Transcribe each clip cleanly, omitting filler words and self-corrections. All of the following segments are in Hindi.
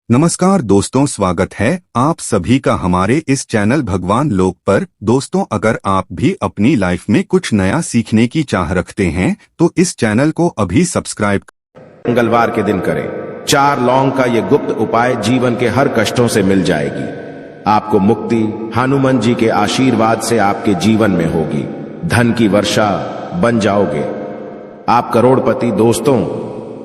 नमस्कार दोस्तों, स्वागत है आप सभी का हमारे इस चैनल भगवान लोक पर। दोस्तों, अगर आप भी अपनी लाइफ में कुछ नया सीखने की चाह रखते हैं तो इस चैनल को अभी सब्सक्राइब। मंगलवार के दिन करें 4 लौंग का ये गुप्त उपाय जीवन के हर कष्टों से मिल जाएगी। आपको मुक्ति हनुमान जी के आशीर्वाद से आपके जीवन में होगी। धन की वर्षा बन जाओगे, आप करोड़पति। दोस्तों,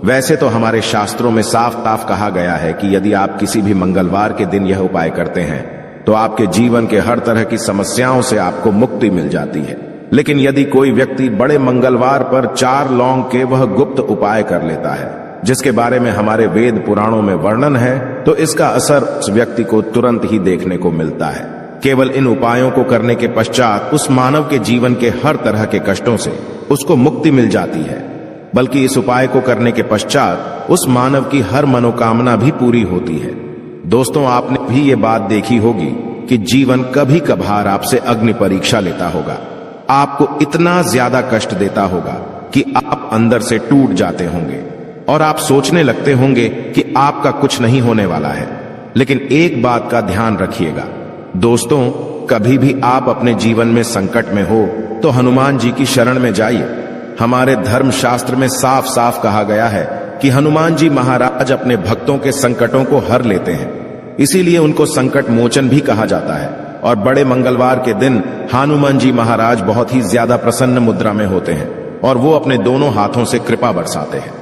वैसे तो हमारे शास्त्रों में साफ साफ कहा गया है कि यदि आप किसी भी मंगलवार के दिन यह उपाय करते हैं तो आपके जीवन के हर तरह की समस्याओं से आपको मुक्ति मिल जाती है। लेकिन यदि कोई व्यक्ति बड़े मंगलवार पर 4 लौंग के वह गुप्त उपाय कर लेता है जिसके बारे में हमारे वेद पुराणों में वर्णन है, तो इसका असर उस व्यक्ति को तुरंत ही देखने को मिलता है। केवल इन उपायों को करने के पश्चात उस मानव के जीवन के हर तरह के कष्टों से उसको मुक्ति मिल जाती है, बल्कि इस उपाय को करने के पश्चात उस मानव की हर मनोकामना भी पूरी होती है। दोस्तों, आपने भी ये बात देखी होगी कि जीवन कभी कभार आपसे अग्नि परीक्षा लेता होगा, आपको इतना ज्यादा कष्ट देता होगा कि आप अंदर से टूट जाते होंगे और आप सोचने लगते होंगे कि आपका कुछ नहीं होने वाला है। लेकिन एक बात का ध्यान रखिएगा दोस्तों, कभी भी आप अपने जीवन में संकट में हो तो हनुमान जी की शरण में जाइए। हमारे धर्म शास्त्र में साफ साफ कहा गया है कि हनुमान जी महाराज अपने भक्तों के संकटों को हर लेते हैं, इसीलिए उनको संकट मोचन भी कहा जाता है। और बड़े मंगलवार के दिन हनुमान जी महाराज बहुत ही ज्यादा प्रसन्न मुद्रा में होते हैं और वो अपने दोनों हाथों से कृपा बरसाते हैं।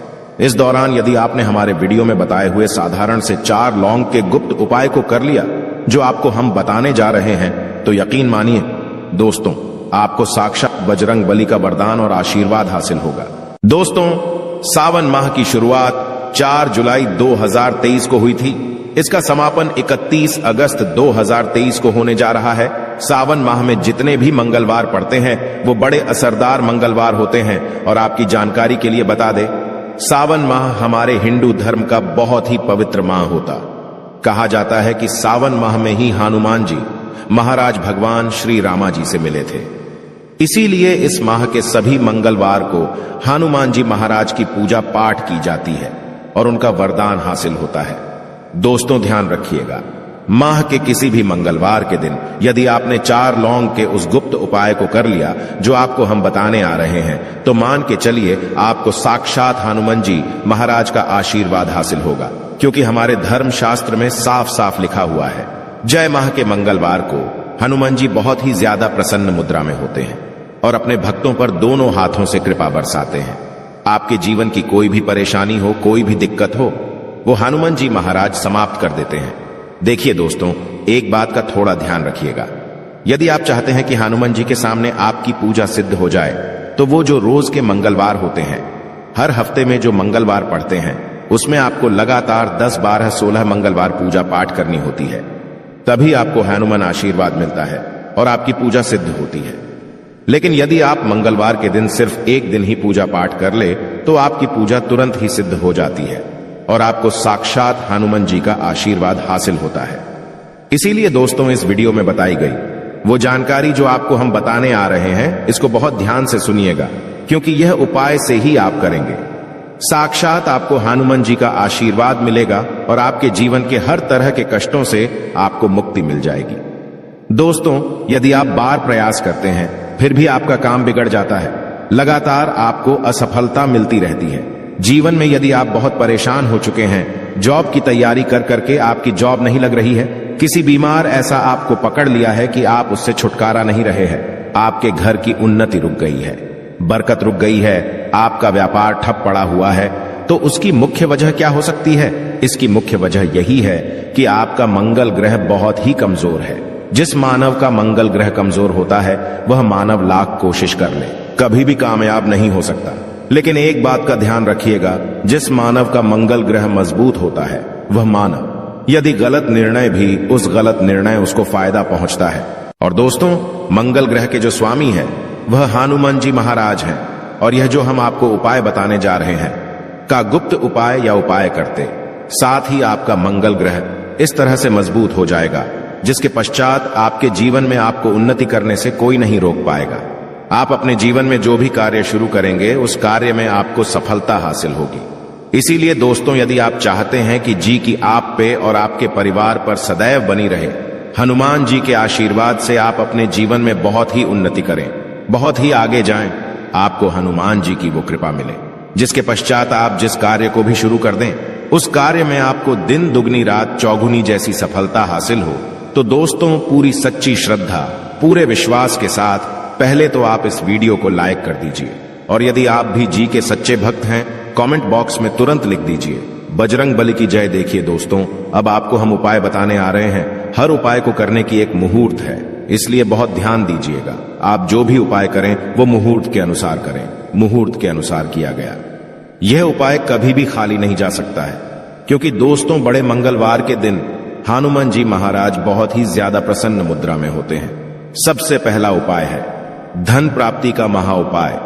इस दौरान यदि आपने हमारे वीडियो में बताए हुए साधारण से 4 लौंग के गुप्त उपाय को कर लिया जो आपको हम बताने जा रहे हैं, तो यकीन मानिए दोस्तों, आपको साक्षात बजरंग बली का वरदान और आशीर्वाद हासिल होगा। दोस्तों, सावन माह की शुरुआत 4 जुलाई 2023 को हुई थी। इसका समापन 31 अगस्त 2023 को होने जा रहा है। सावन माह में जितने भी मंगलवार पड़ते हैं वो बड़े असरदार मंगलवार होते हैं। और आपकी जानकारी के लिए बता दें, सावन माह हमारे हिंदू धर्म का बहुत ही पवित्र माह होता। कहा जाता है कि सावन माह में ही हनुमान जी महाराज भगवान श्री रामा जी से मिले थे, इसीलिए इस माह के सभी मंगलवार को हनुमान जी महाराज की पूजा पाठ की जाती है और उनका वरदान हासिल होता है। दोस्तों, ध्यान रखिएगा, माह के किसी भी मंगलवार के दिन यदि आपने 4 लौंग के उस गुप्त उपाय को कर लिया जो आपको हम बताने आ रहे हैं, तो मान के चलिए आपको साक्षात हनुमान जी महाराज का आशीर्वाद हासिल होगा, क्योंकि हमारे धर्म शास्त्र में साफ साफ लिखा हुआ है, जय माह के मंगलवार को हनुमान जी बहुत ही ज्यादा प्रसन्न मुद्रा में होते हैं और अपने भक्तों पर दोनों हाथों से कृपा बरसाते हैं। आपके जीवन की कोई भी परेशानी हो, कोई भी दिक्कत हो, वो हनुमान जी महाराज समाप्त कर देते हैं। देखिए दोस्तों, एक बात का थोड़ा ध्यान रखिएगा, यदि आप चाहते हैं कि हनुमान जी के सामने आपकी पूजा सिद्ध हो जाए, तो वो जो रोज के मंगलवार होते हैं, हर हफ्ते में जो मंगलवार पड़ते हैं, उसमें आपको लगातार 10, 12, 16 मंगलवार पूजा पाठ करनी होती है। तभी आपको हनुमान आशीर्वाद मिलता है और आपकी पूजा सिद्ध होती है। लेकिन यदि आप मंगलवार के दिन सिर्फ एक दिन ही पूजा पाठ कर ले तो आपकी पूजा तुरंत ही सिद्ध हो जाती है और आपको साक्षात हनुमान जी का आशीर्वाद हासिल होता है। इसीलिए दोस्तों, इस वीडियो में बताई गई वो जानकारी जो आपको हम बताने आ रहे हैं, इसको बहुत ध्यान से सुनिएगा, क्योंकि यह उपाय से ही आप करेंगे, साक्षात आपको हनुमान जी का आशीर्वाद मिलेगा और आपके जीवन के हर तरह के कष्टों से आपको मुक्ति मिल जाएगी। दोस्तों, यदि आप बार प्रयास करते हैं फिर भी आपका काम बिगड़ जाता है, लगातार आपको असफलता मिलती रहती है, जीवन में यदि आप बहुत परेशान हो चुके हैं, जॉब की तैयारी कर करके आपकी जॉब नहीं लग रही है, किसी बीमार ऐसा आपको पकड़ लिया है कि आप उससे छुटकारा नहीं रहे हैं, आपके घर की उन्नति रुक गई है, बरकत रुक गई है, आपका व्यापार ठप पड़ा हुआ है, तो उसकी मुख्य वजह क्या हो सकती है? इसकी मुख्य वजह यही है कि आपका मंगल ग्रह बहुत ही कमजोर है। जिस मानव का मंगल ग्रह कमजोर होता है वह मानव लाख कोशिश कर ले, कभी भी कामयाब नहीं हो सकता। लेकिन एक बात का ध्यान रखिएगा, जिस मानव का मंगल ग्रह मजबूत होता है वह मानव यदि गलत निर्णय भी उस गलत निर्णय उसको फायदा पहुंचता है। और दोस्तों, मंगल ग्रह के जो स्वामी हैं वह हनुमान जी महाराज हैं और यह जो हम आपको उपाय बताने जा रहे हैं का गुप्त उपाय या उपाय करते साथ ही आपका मंगल ग्रह इस तरह से मजबूत हो जाएगा जिसके पश्चात आपके जीवन में आपको उन्नति करने से कोई नहीं रोक पाएगा। आप अपने जीवन में जो भी कार्य शुरू करेंगे उस कार्य में आपको सफलता हासिल होगी। इसीलिए दोस्तों, यदि आप चाहते हैं कि जी की आप पे और आपके परिवार पर सदैव बनी रहे, हनुमान जी के आशीर्वाद से आप अपने जीवन में बहुत ही उन्नति करें, बहुत ही आगे जाएं, आपको हनुमान जी की वो कृपा मिले, जिसके पश्चात आप जिस कार्य को भी शुरू कर दें, उस कार्य में आपको दिन दुगनी रात चौगुनी जैसी सफलता हासिल हो। तो दोस्तों, पूरी सच्ची श्रद्धा, पूरे विश्वास के साथ पहले तो आप इस वीडियो को लाइक कर दीजिए, और यदि आप भी जी के सच्चे भक्त हैं, कमेंट बॉक्स में तुरंत लिख दीजिए बजरंग बली की जय। देखिए दोस्तों, अब आपको हम उपाय बताने आ रहे हैं। हर उपाय को करने की एक मुहूर्त है, इसलिए बहुत ध्यान दीजिएगा। आप जो भी उपाय करें वो मुहूर्त के अनुसार करें, मुहूर्त के अनुसार किया गया। यह उपाय कभी भी खाली नहीं जा सकता है, क्योंकि दोस्तों, बड़े मंगलवार के दिन हनुमान जी महाराज बहुत ही ज्यादा प्रसन्न मुद्रा में होते हैं। सबसे पहला उपाय है धन प्राप्ति का महा उपाय।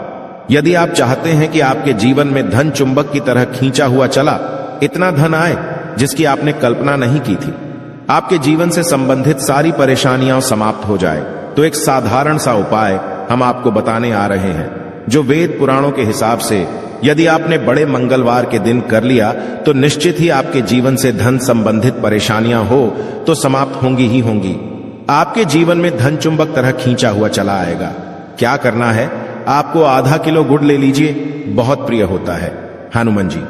यदि आप चाहते हैं कि आपके जीवन में धन चुंबक की तरह खींचा हुआ चला, इतना धन आए जिसकी आपने कल्पना नहीं की थी, आपके जीवन से संबंधित सारी परेशानियां समाप्त हो जाए, तो एक साधारण सा उपाय हम आपको बताने आ रहे हैं, जो वेद पुराणों के हिसाब से यदि आपने बड़े मंगलवार के दिन कर लिया तो निश्चित ही आपके जीवन से धन संबंधित परेशानियां हो तो समाप्त होंगी ही होंगी। आपके जीवन में धन चुंबक तरह खींचा हुआ चला आएगा। क्या करना है, आपको आधा किलो गुड़ ले लीजिए, बहुत प्रिय होता है हनुमान जी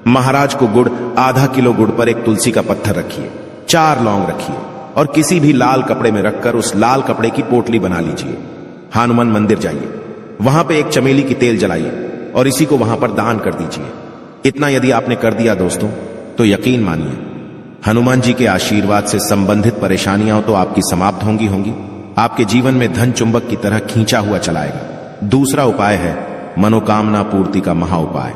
महाराज को गुड़। आधा किलो गुड़ पर एक तुलसी का पत्थर रखिए, 4 लौंग रखिए, और किसी भी लाल कपड़े में रखकर उस लाल कपड़े की पोटली बना लीजिए। हनुमान मंदिर जाइए, वहां पे एक चमेली की तेल जलाइए और इसी को वहां पर दान कर दीजिए। इतना यदि आपने कर दिया दोस्तों, तो यकीन मानिए हनुमान जी के आशीर्वाद से संबंधित परेशानियां तो आपकी समाप्त होंगी। आपके जीवन में धन चुंबक की तरह खींचा हुआ चलाएगा। दूसरा उपाय है मनोकामना पूर्ति का महा उपाय।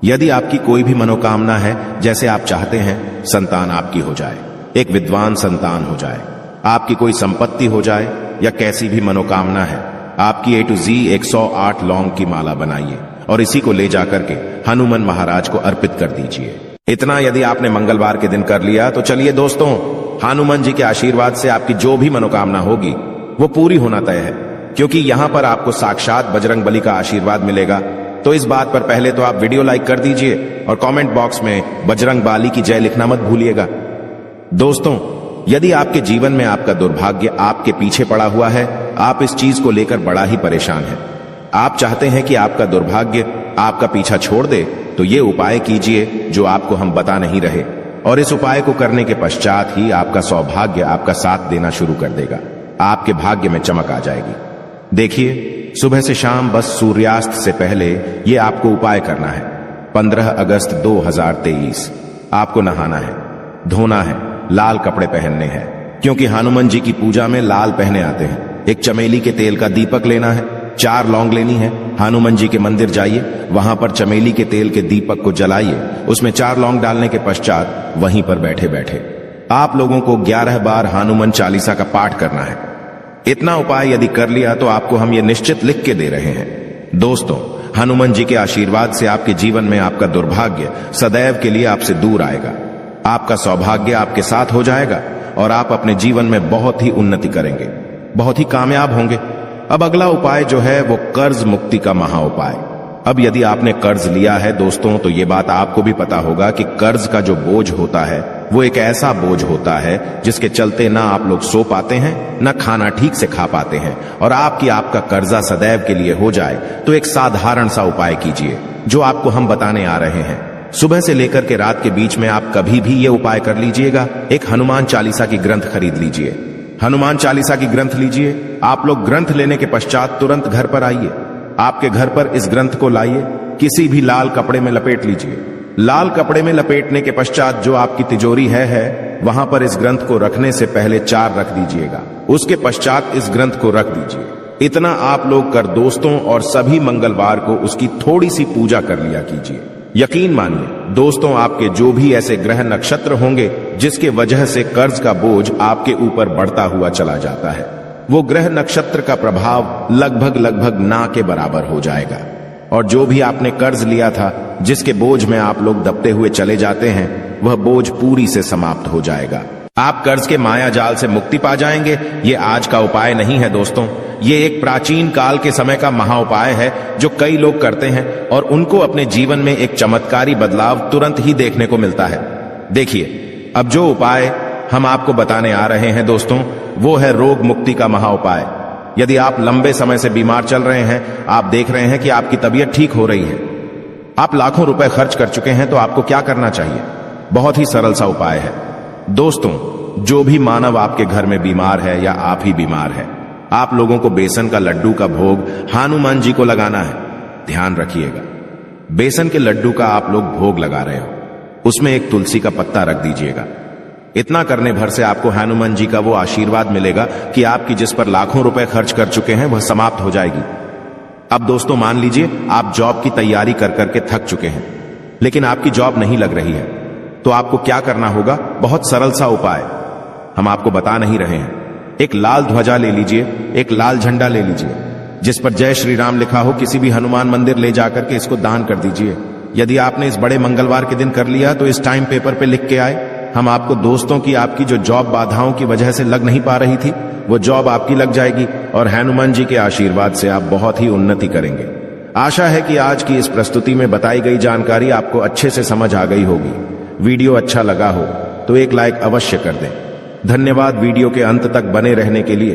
यदि आपकी कोई भी मनोकामना है, जैसे आप चाहते हैं संतान आपकी हो जाए, एक विद्वान संतान हो जाए, आपकी कोई संपत्ति हो जाए, या कैसी भी मनोकामना है, आपकी A to Z 108 लौंग की माला बनाइए और इसी को ले जाकर के हनुमान महाराज को अर्पित कर दीजिए। इतना यदि आपने मंगलवार के दिन कर लिया तो चलिए दोस्तों, हनुमान जी के आशीर्वाद से आपकी जो भी मनोकामना होगी वो पूरी होना तय है, क्योंकि यहां पर आपको साक्षात बजरंग बली का आशीर्वाद मिलेगा। तो इस बात पर पहले तो आप वीडियो लाइक कर दीजिए और कमेंट बॉक्स में बजरंग बली की जय लिखना मत भूलिएगा। दोस्तों, यदि आपके जीवन में आपका दुर्भाग्य आपके पीछे पड़ा हुआ है, आप इस चीज को लेकर बड़ा ही परेशान हैं, आप चाहते हैं कि आपका दुर्भाग्य आपका पीछा छोड़ दे, तो ये उपाय कीजिए जो आपको हम बता नहीं रहे, और इस उपाय को करने के पश्चात ही आपका सौभाग्य आपका साथ देना शुरू कर देगा। आपके भाग्य में चमक आ जाएगी। देखिए, सुबह से शाम बस सूर्यास्त से पहले ये आपको उपाय करना है। 15 अगस्त 2023 आपको नहाना है, धोना है, लाल कपड़े पहनने हैं, क्योंकि हनुमान जी की पूजा में लाल पहने आते हैं। एक चमेली के तेल का दीपक लेना है, 4 लौंग लेनी है। हनुमान जी के मंदिर जाइए, वहां पर चमेली के तेल के दीपक को जलाइए, उसमें 4 लौंग डालने के पश्चात वहीं पर बैठे बैठे आप लोगों को 11 बार हनुमान चालीसा का पाठ करना है। इतना उपाय यदि कर लिया तो आपको हम ये निश्चित लिख के दे रहे हैं दोस्तों, हनुमान जी के आशीर्वाद से आपके जीवन में आपका दुर्भाग्य सदैव के लिए आपसे दूर आएगा। आपका सौभाग्य आपके साथ हो जाएगा और आप अपने जीवन में बहुत ही उन्नति करेंगे, बहुत ही कामयाब होंगे। अब अगला उपाय जो है वो कर्ज मुक्ति का महा उपाय। अब यदि आपने कर्ज लिया है दोस्तों, तो ये बात आपको भी पता होगा कि कर्ज का जो बोझ होता है वो एक ऐसा बोझ होता है जिसके चलते ना आप लोग सो पाते हैं, ना खाना ठीक से खा पाते हैं, और आपका कर्जा सदैव के लिए हो जाए तो एक साधारण सा उपाय कीजिए जो आपको हम बताने आ रहे हैं। सुबह से लेकर के रात के बीच में आप कभी भी ये उपाय कर लीजिएगा। एक हनुमान चालीसा की ग्रंथ खरीद लीजिए, हनुमान चालीसा की ग्रंथ लीजिए। आप लोग ग्रंथ लेने के पश्चात तुरंत घर पर आइए, आपके घर पर इस ग्रंथ को लाइए, किसी भी लाल कपड़े में लपेट लीजिए। लाल कपड़े में लपेटने के पश्चात जो आपकी तिजोरी है वहां पर इस ग्रंथ को रखने से पहले 4 रख दीजिएगा, उसके पश्चात इस ग्रंथ को रख दीजिए। इतना आप लोग कर दोस्तों, और सभी मंगलवार को उसकी थोड़ी सी पूजा कर लिया कीजिए। यकीन मानिए दोस्तों, आपके जो भी ऐसे ग्रह नक्षत्र होंगे जिसके वजह से कर्ज का बोझ आपके ऊपर बढ़ता हुआ चला जाता है, वो ग्रह नक्षत्र का प्रभाव लगभग ना के बराबर हो जाएगा, और जो भी आपने कर्ज लिया था जिसके बोझ में आप लोग दबते हुए चले जाते हैं, वह बोझ पूरी से समाप्त हो जाएगा। आप कर्ज के माया जाल से मुक्ति पा जाएंगे। ये आज का उपाय नहीं है दोस्तों, ये एक प्राचीन काल के समय का महा उपाय है जो कई लोग करते हैं और उनको अपने जीवन में एक चमत्कारी बदलाव तुरंत ही देखने को मिलता है। देखिए, अब जो उपाय हम आपको बताने आ रहे हैं दोस्तों, वो है रोग मुक्ति का महा उपाय। यदि आप लंबे समय से बीमार चल रहे हैं, आप देख रहे हैं कि आपकी तबीयत ठीक हो रही है, आप लाखों रुपए खर्च कर चुके हैं, तो आपको क्या करना चाहिए? बहुत ही सरल सा उपाय है दोस्तों। जो भी मानव आपके घर में बीमार है या आप ही बीमार है, आप लोगों को बेसन का लड्डू का भोग हनुमान जी को लगाना है। ध्यान रखिएगा, बेसन के लड्डू का आप लोग भोग लगा रहे हो, उसमें एक तुलसी का पत्ता रख दीजिएगा। इतना करने भर से आपको हनुमान जी का वो आशीर्वाद मिलेगा कि आपकी जिस पर लाखों रुपए खर्च कर चुके हैं वह समाप्त हो जाएगी। अब दोस्तों मान लीजिए आप जॉब की तैयारी कर करके थक चुके हैं, लेकिन आपकी जॉब नहीं लग रही है, तो आपको क्या करना होगा? बहुत सरल सा उपाय हम आपको बता नहीं रहे हैं। एक लाल ध्वजा ले लीजिए, एक लाल झंडा ले लीजिए जिस पर जय श्री राम लिखा हो, किसी भी हनुमान मंदिर ले जाकर के इसको दान कर दीजिए। यदि आपने इस बड़े मंगलवार के दिन कर लिया तो इस टाइम पेपर पे लिख के आए, हम आपको दोस्तों की आपकी जो जॉब बाधाओं की वजह से लग नहीं पा रही थी, वो जॉब आपकी लग जाएगी और हनुमान जी के आशीर्वाद से आप बहुत ही उन्नति करेंगे। आशा है कि आज की इस प्रस्तुति में बताई गई जानकारी आपको अच्छे से समझ आ गई होगी। वीडियो अच्छा लगा हो तो एक लाइक अवश्य कर दें। धन्यवाद वीडियो के अंत तक बने रहने के लिए।